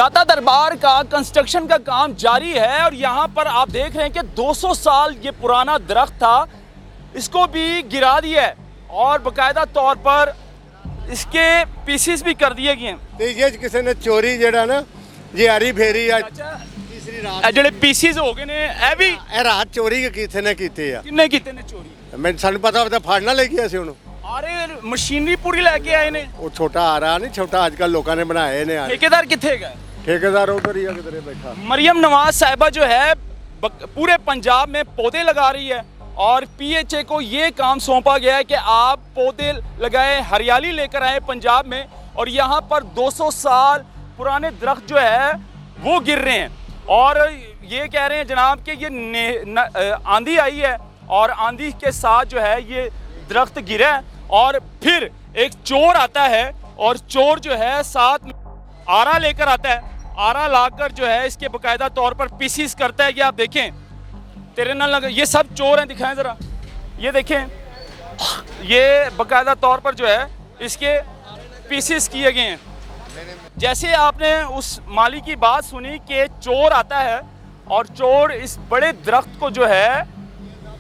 दाता दरबार का कंस्ट्रक्शन का काम जारी है और यहाँ पर आप देख रहे हैं कि 200 साल ये पुराना दरख्त था, इसको भी गिरा दिया है और बाकायदा तौर पर इसके पीसीस भी कर दिए गए हैं। ਤੇ ਇਹ ਕਿਸੇ ਨੇ ਚੋਰੀ ਜਿਹੜਾ ਨਾ ਜਿਆਰੀ ਫੇਰੀ ਆ ਤੀਸਰੀ ਰਾਤ ਜਿਹੜੇ ਪੀਸੀਸ ਹੋ ਗਏ ਨੇ ਇਹ ਵੀ ਇਹ ਰਾਤ ਚੋਰੀ ਕਿਸੇ ਨੇ ਕੀਤੀ ਆ ਕਿੰਨੇ ਕੀਤੇ ਨੇ ਚੋਰੀ? ਮੈਨੂੰ ਸਾਨੂੰ ਪਤਾ ਤਾਂ ਫੜ ਨਾ ਲੈ ਗਿਆ ਸੀ ਉਹਨੂੰ ਅਰੇ ਮਸ਼ੀਨਰੀ ਪੂਰੀ ਲੈ ਕੇ ਆਏ ਨੇ। ਉਹ ਛੋਟਾ ਆ ਰਹਾ ਨਹੀਂ ਛੋਟਾ ਅੱਜ ਕੱਲ ਲੋਕਾਂ ਨੇ ਬਣਾਏ ਨੇ ठेकेदार कितने गए? ठेकेदार उधर ही किधर बैठा। मरियम नवाज साहिबा जो है पूरे पंजाब में पौधे लगा रही है और पीएचए को ये काम सौंपा गया है कि आप पौधे लगाए, हरियाली लेकर आए पंजाब में। और यहाँ पर 200 साल पुराने दरख्त जो है वो गिर रहे हैं और ये कह रहे हैं जनाब कि ये आंधी आई है और आंधी के साथ जो है ये दरख्त गिरा है और फिर एक चोर आता है और चोर जो है साथ आरा लेकर आता है, आरा लाकर जो है इसके बाकायदा तौर पर पीसीस करता है। ये आप देखें तेरे ना लगा, ये सब चोर हैं, दिखाएं ज़रा, ये देखें, ये बाकायदा तौर पर जो है इसके पीसीस किए गए हैं। जैसे आपने उस माली की बात सुनी कि चोर आता है और चोर इस बड़े दरख्त को जो है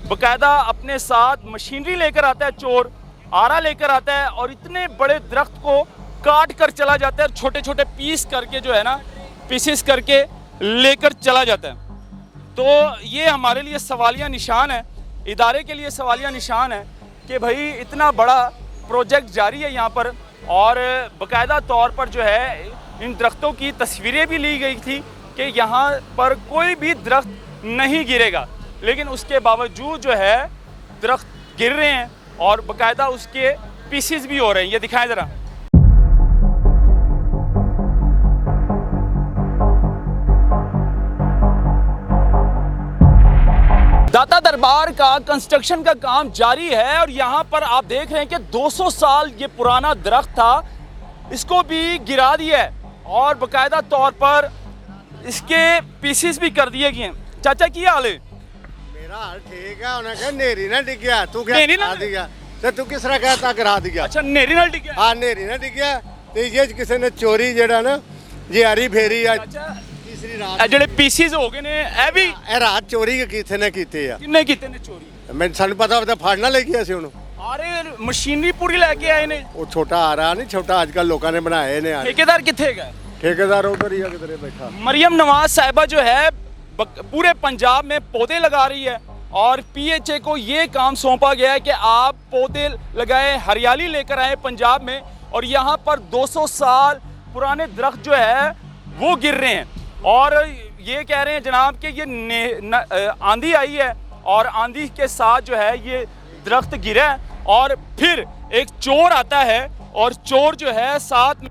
बाकायदा अपने साथ मशीनरी लेकर आता है, चोर आरा लेकर आता है और इतने बड़े दरख्त को काट कर चला जाता है और छोटे छोटे पीस करके जो है ना पीसेस करके लेकर चला जाता है। तो ये हमारे लिए सवालिया निशान है, इदारे के लिए सवालिया निशान है कि भाई इतना बड़ा प्रोजेक्ट जारी है यहाँ पर और बाकायदा तौर पर जो है इन दरख्तों की तस्वीरें भी ली गई थी कि यहाँ पर कोई भी दरख्त नहीं गिरेगा, लेकिन उसके बावजूद जो है दरख्त गिर रहे हैं और बाकायदा उसके पीसेस भी हो रहे हैं। ये दिखाएं ज़रा। दाता दरबार का कंस्ट्रक्शन का काम जारी है और यहाँ पर आप देख रहे हैं कि 200 साल ये पुराना दरख्त था, इसको भी गिरा दिया है और बाकायदा तौर पर इसके पीसेस भी कर दिए गए हैं। चाचा की हाल है? मेरा हाल ठीक है। उन्हें कहा नेरी ना डिग गया, तू क्या नेरी ना गिरा दिया? तो तू किस तरह कहता गिरा दिया? अच्छा नेरी नाल डिग्या। हाँ नेरी ना डिग गया। ਤੇ ਇਹ ਕਿਸੇ ਨੇ ਚੋਰੀ ਜਿਹੜਾ ਨਾ ਜਿਆਰੀ ਫੇਰੀ ਆ ਤੀਸਰੀ ਰਾਤ ਜਿਹੜੇ ਪੀਸਿਸ ਹੋ ਗਏ ਨੇ ਇਹ ਵੀ ਇਹ ਰਾਤ ਚੋਰੀ ਕਿਸੇ ਨੇ ਕੀਤੇ ਆ ਕਿੰਨੇ ਕੀਤੇ ਨੇ ਚੋਰੀ? ਮੈਨੂੰ ਸਾਨੂੰ ਪਤਾ ਤਾਂ ਫੜ ਨਾ ਲੈ ਗਿਆ ਸੀ ਉਹਨੂੰ ਅਰੇ ਮਸ਼ੀਨਰੀ ਪੂਰੀ ਲੈ ਕੇ ਆਏ ਨੇ। ਉਹ ਛੋਟਾ ਆ ਰਹਾ ਨਹੀਂ ਛੋਟਾ ਅੱਜ ਕੱਲ ਲੋਕਾਂ ਨੇ ਬਣਾਏ ਨੇ ठेकेदार कितने गए? ठेकेदार उधर ही किधर बैठा। मरियम नवाज साहिबा जो है पूरे पंजाब में पौधे लगा रही है और पीएचए को ये काम सौंपा गया है कि आप पौधे लगाए, हरियाली लेकर आए पंजाब में। और यहाँ पर 200 साल पुराने दरख्त जो है वो गिर रहे हैं और ये कह रहे हैं जनाब कि ये आंधी आई है और आंधी के साथ जो है ये दरख्त गिरा है और फिर एक चोर आता है और चोर जो है साथ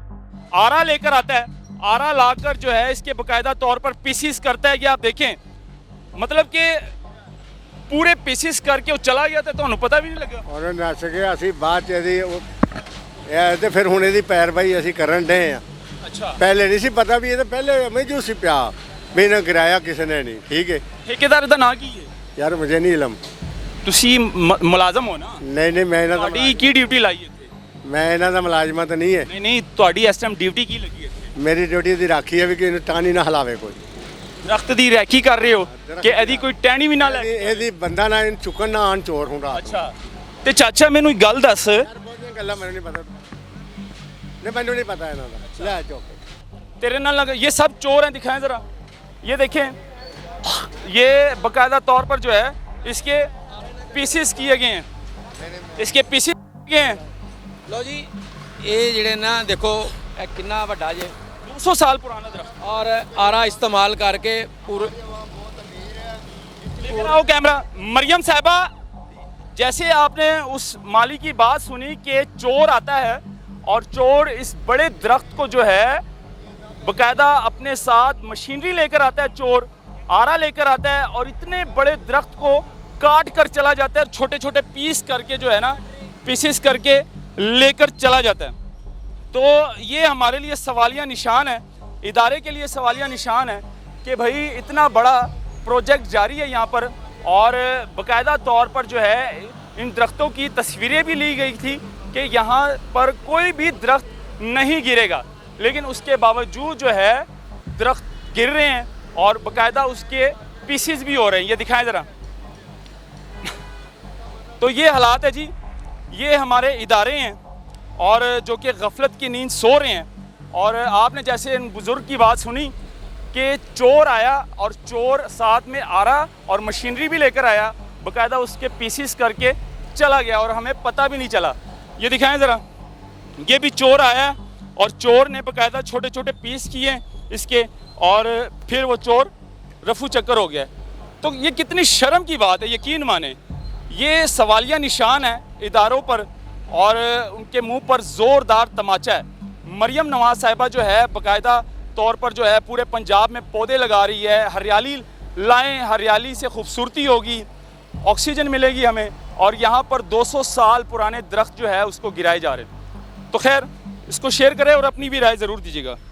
आरा लेकर आता है, आरा लाकर जो है इसके बाकायदा तौर पर पीसीस करता है। ये आप देखें, मतलब कि पूरे पीसीस करके वो चला गया था, तो पता भी नहीं लगा। ਉਹਨੇ ਨੱਸ ਗਿਆ ਅਸੀਂ ਬਾਅਦ ਚ ਇਹਦੀ ਇਹ ਤੇ ਫਿਰ ਹੁਣ ਇਹਦੀ ਪੈਰਵਾਈ ਅਸੀਂ ਕਰਨ ਡਏ ਆ। अच्छा ਪਹਿਲੇ ਨਹੀਂ ਸੀ ਪਤਾ ਵੀ ਇਹ ਤਾਂ ਪਹਿਲੇ ਮੈਨੂੰ ਸੀ ਪਿਆ ਵੀ ਇਹਨਾਂ ਗਿਰਾਇਆ ਕਿਸੇ ਨੇ ਨਹੀਂ। ਠੀਕ ਹੈ ठेकेदार ਦਾ ਨਾਂ ਕੀ ਹੈ? ਯਾਰ ਮੁਝੇ ਨਹੀਂ ਇਲਮ। ਤੁਸੀਂ ਮੁਲਾਜ਼ਮ ਹੋ ਨਾ? ਨਹੀਂ ਨਹੀਂ ਮੈਂ ਇਹਨਾਂ ਦਾ ਤੁਹਾਡੀ ਕੀ ਡਿਊਟੀ ਲਾਈ ਇੱਥੇ? ਮੈਂ ਇਹਨਾਂ ਦਾ ਮੁਲਾਜ਼ਮ ਤਾਂ ਨਹੀਂ ਹੈ। ਨਹੀਂ ਨਹੀਂ ਤੁਹਾਡੀ ਇਸ ਟਾਈਮ ਡਿਊਟੀ ਕੀ ਲੱਗੀ ਇੱਥੇ? ਮੇਰੀ ਡਿਊਟੀ ਦੀ ਰਾਖੀ ਹੈ ਵੀ ਕਿ ਇਹਨੂੰ ਟਾਣੀ ਨਾ ਹਲਾਵੇ ਕੋਈ। ਦਰਖਤ ਦੀ ਰੈਕੀ ਕਰ ਰਹੇ ਹੋ ਕਿ ਇਹਦੀ ਕੋਈ ਟਹਿਣੀ ਵੀ ਨਾ ਲੈ ਕੇ? ਇਹਦੀ ਬੰਦਾ ਨਾ ਇਹਨੂੰ ਚੁੱਕਣ ਨਾ ਆਣ ਚੋਰ ਹੁੰਦਾ। ਅੱਛਾ ਤੇ ਚਾਚਾ ਮੈਨੂੰ ਇੱਕ ਗੱਲ ਦੱਸ, ਯਾਰ ਬਹੁਤੀਆਂ ਗੱਲਾਂ ਮੈਨੂੰ ਨਹੀਂ ਪਤਾ। ਨਹੀਂ ਮੈਨੂੰ ਨਹੀਂ ਪਤਾ ਇਹਨਾਂ ਦਾ। ਲੈ ਚੁੱਕ तेरे ना लगा, ये सब चोर हैं, दिखाएं ज़रा, ये देखें, ये बाकायदा तौर पर जो है इसके पीसेस किए गए हैं, इसके पीसेस किए हैं। ਲੋ ਜੀ ਇਹ ਜਿਹੜੇ ਨਾ ਦੇਖੋ ਇਹ ਕਿੰਨਾ ਵੱਡਾ ਜੇ 200 साल पुराना दरख्त। ਔਰ ਆਰਾ ਇਸਤੇਮਾਲ ਕਰਕੇ ਪੂਰੇ लेकिन आओ कैमरा। मरियम साहिबा, जैसे आपने उस माली की बात सुनी कि चोर आता है और चोर इस बड़े दरख्त को जो है बाकायदा अपने साथ मशीनरी लेकर आता है, चोर आरा लेकर आता है और इतने बड़े दरख्त को काट कर चला जाता है और छोटे छोटे पीस करके जो है ना पीसेस करके लेकर चला जाता है। तो ये हमारे लिए सवालिया निशान है, इदारे के लिए सवालिया निशान है कि भाई इतना बड़ा प्रोजेक्ट जारी है यहाँ पर और बाकायदा तौर पर जो है इन दरख्तों की तस्वीरें भी ली गई थी कि यहाँ पर कोई भी दरख्त नहीं गिरेगा, लेकिन उसके बावजूद जो है दरख्त गिर रहे हैं और बाकायदा उसके पीसीस भी हो रहे हैं। ये दिखाएं ज़रा। तो ये हालात है जी, ये हमारे इदारे हैं और जो कि गफलत की नींद सो रहे हैं। और आपने जैसे इन बुज़ुर्ग की बात सुनी कि चोर आया और चोर साथ में आरा और मशीनरी भी लेकर आया, बाकायदा उसके पीसीस करके चला गया और हमें पता भी नहीं चला। ये दिखाएं ज़रा, ये भी चोर आया और चोर ने बाकायदा छोटे छोटे पीस किए इसके और फिर वो चोर रफू चक्कर हो गया। तो ये कितनी शर्म की बात है, यकीन माने ये सवालिया निशान है इदारों पर और उनके मुंह पर ज़ोरदार तमाचा है। मरियम नवाज़ साहिबा जो है बाकायदा तौर पर जो है पूरे पंजाब में पौधे लगा रही है, हरियाली लाएं, हरियाली से खूबसूरती होगी, ऑक्सीजन मिलेगी हमें। और यहाँ पर 200 साल पुराने दरख्त जो है उसको गिराए जा रहे हैं। तो खैर इसको शेयर करें और अपनी भी राय ज़रूर दीजिएगा।